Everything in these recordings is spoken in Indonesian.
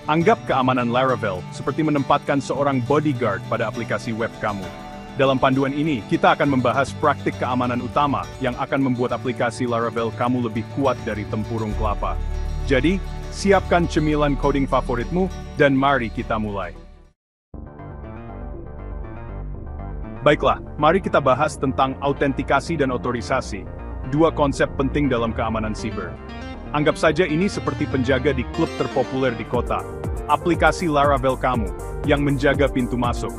Anggap keamanan Laravel seperti menempatkan seorang bodyguard pada aplikasi web kamu. Dalam panduan ini, kita akan membahas praktik keamanan utama yang akan membuat aplikasi Laravel kamu lebih kuat dari tempurung kelapa. Jadi, siapkan cemilan coding favoritmu, dan mari kita mulai. Baiklah, mari kita bahas tentang autentikasi dan otorisasi, dua konsep penting dalam keamanan siber. Anggap saja ini seperti penjaga di klub terpopuler di kota, aplikasi Laravel kamu, yang menjaga pintu masuk.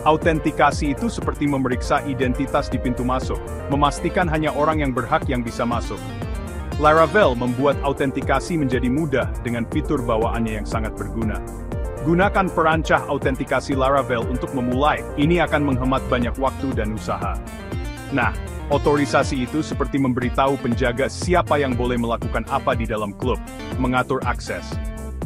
Autentikasi itu seperti memeriksa identitas di pintu masuk, memastikan hanya orang yang berhak yang bisa masuk. Laravel membuat autentikasi menjadi mudah dengan fitur bawaannya yang sangat berguna. Gunakan perancah autentikasi Laravel untuk memulai, ini akan menghemat banyak waktu dan usaha. Nah, otorisasi itu seperti memberitahu penjaga siapa yang boleh melakukan apa di dalam klub, mengatur akses.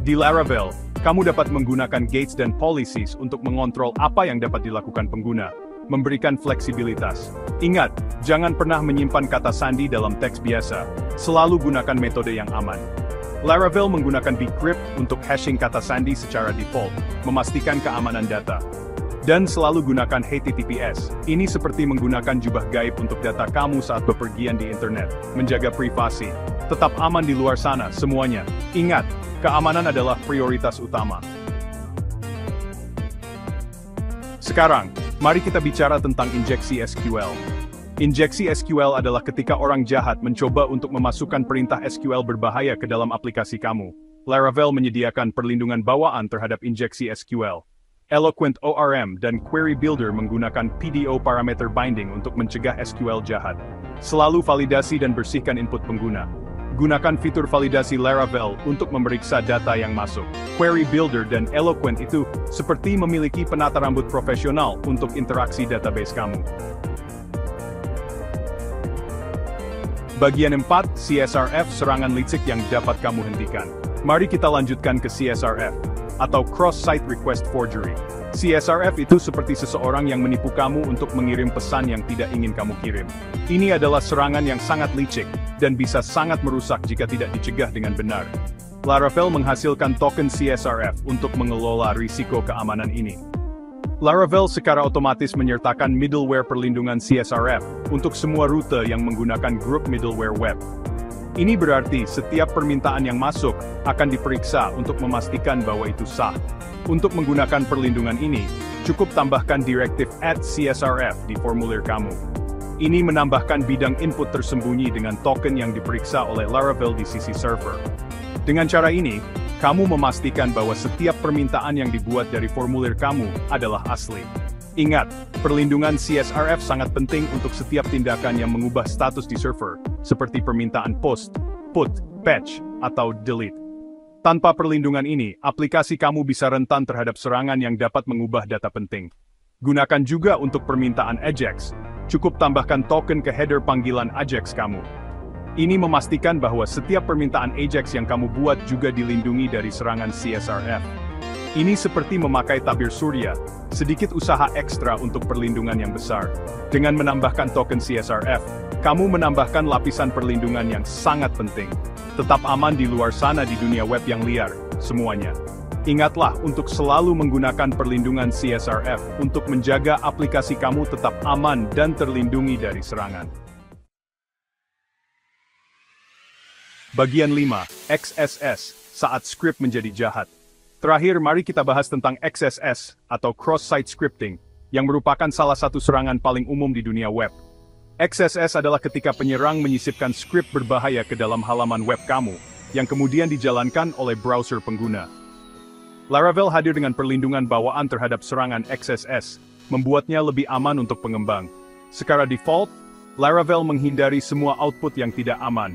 Di Laravel, kamu dapat menggunakan gates dan policies untuk mengontrol apa yang dapat dilakukan pengguna, memberikan fleksibilitas. Ingat, jangan pernah menyimpan kata sandi dalam teks biasa, selalu gunakan metode yang aman. Laravel menggunakan bcrypt untuk hashing kata sandi secara default, memastikan keamanan data. Dan selalu gunakan HTTPS, ini seperti menggunakan jubah gaib untuk data kamu saat bepergian di internet, menjaga privasi. Tetap aman di luar sana, semuanya. Ingat, keamanan adalah prioritas utama. Sekarang, mari kita bicara tentang injeksi SQL. Injeksi SQL adalah ketika orang jahat mencoba untuk memasukkan perintah SQL berbahaya ke dalam aplikasi kamu. Laravel menyediakan perlindungan bawaan terhadap injeksi SQL. Eloquent ORM dan Query Builder menggunakan PDO parameter binding untuk mencegah SQL jahat. Selalu validasi dan bersihkan input pengguna. Gunakan fitur validasi Laravel untuk memeriksa data yang masuk. Query Builder dan Eloquent itu seperti memiliki penata rambut profesional untuk interaksi database kamu. Bagian 4, CSRF serangan licik yang dapat kamu hentikan. Mari kita lanjutkan ke CSRF. Atau Cross-Site Request Forgery. CSRF itu seperti seseorang yang menipu kamu untuk mengirim pesan yang tidak ingin kamu kirim. Ini adalah serangan yang sangat licik, dan bisa sangat merusak jika tidak dicegah dengan benar. Laravel menghasilkan token CSRF untuk mengelola risiko keamanan ini. Laravel secara otomatis menyertakan middleware perlindungan CSRF untuk semua rute yang menggunakan grup middleware web. Ini berarti setiap permintaan yang masuk akan diperiksa untuk memastikan bahwa itu sah. Untuk menggunakan perlindungan ini, cukup tambahkan direktif @CSRF di formulir kamu. Ini menambahkan bidang input tersembunyi dengan token yang diperiksa oleh Laravel di sisi server. Dengan cara ini, kamu memastikan bahwa setiap permintaan yang dibuat dari formulir kamu adalah asli. Ingat, perlindungan CSRF sangat penting untuk setiap tindakan yang mengubah status di server, seperti permintaan post, put, patch, atau delete. Tanpa perlindungan ini, aplikasi kamu bisa rentan terhadap serangan yang dapat mengubah data penting. Gunakan juga untuk permintaan AJAX. Cukup tambahkan token ke header panggilan AJAX kamu. Ini memastikan bahwa setiap permintaan AJAX yang kamu buat juga dilindungi dari serangan CSRF. Ini seperti memakai tabir surya, sedikit usaha ekstra untuk perlindungan yang besar. Dengan menambahkan token CSRF, kamu menambahkan lapisan perlindungan yang sangat penting. Tetap aman di luar sana di dunia web yang liar, semuanya. Ingatlah untuk selalu menggunakan perlindungan CSRF untuk menjaga aplikasi kamu tetap aman dan terlindungi dari serangan. Bagian 5, XSS, saat script menjadi jahat. Terakhir, mari kita bahas tentang XSS, atau Cross-Site Scripting, yang merupakan salah satu serangan paling umum di dunia web. XSS adalah ketika penyerang menyisipkan skrip berbahaya ke dalam halaman web kamu, yang kemudian dijalankan oleh browser pengguna. Laravel hadir dengan perlindungan bawaan terhadap serangan XSS, membuatnya lebih aman untuk pengembang. Secara default, Laravel menghindari semua output yang tidak aman.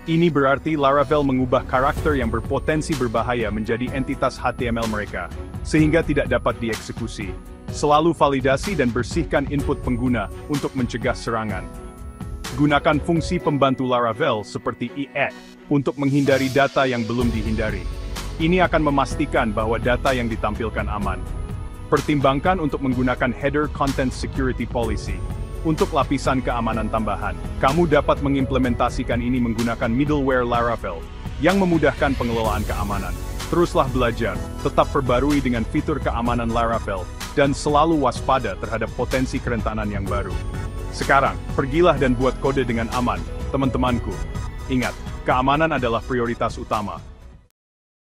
Ini berarti Laravel mengubah karakter yang berpotensi berbahaya menjadi entitas HTML mereka, sehingga tidak dapat dieksekusi. Selalu validasi dan bersihkan input pengguna untuk mencegah serangan. Gunakan fungsi pembantu Laravel seperti IE untuk menghindari data yang belum dihindari. Ini akan memastikan bahwa data yang ditampilkan aman. Pertimbangkan untuk menggunakan Header Content Security Policy. Untuk lapisan keamanan tambahan, kamu dapat mengimplementasikan ini menggunakan middleware Laravel, yang memudahkan pengelolaan keamanan. Teruslah belajar, tetap perbarui dengan fitur keamanan Laravel, dan selalu waspada terhadap potensi kerentanan yang baru. Sekarang, pergilah dan buat kode dengan aman, teman-temanku. Ingat, keamanan adalah prioritas utama.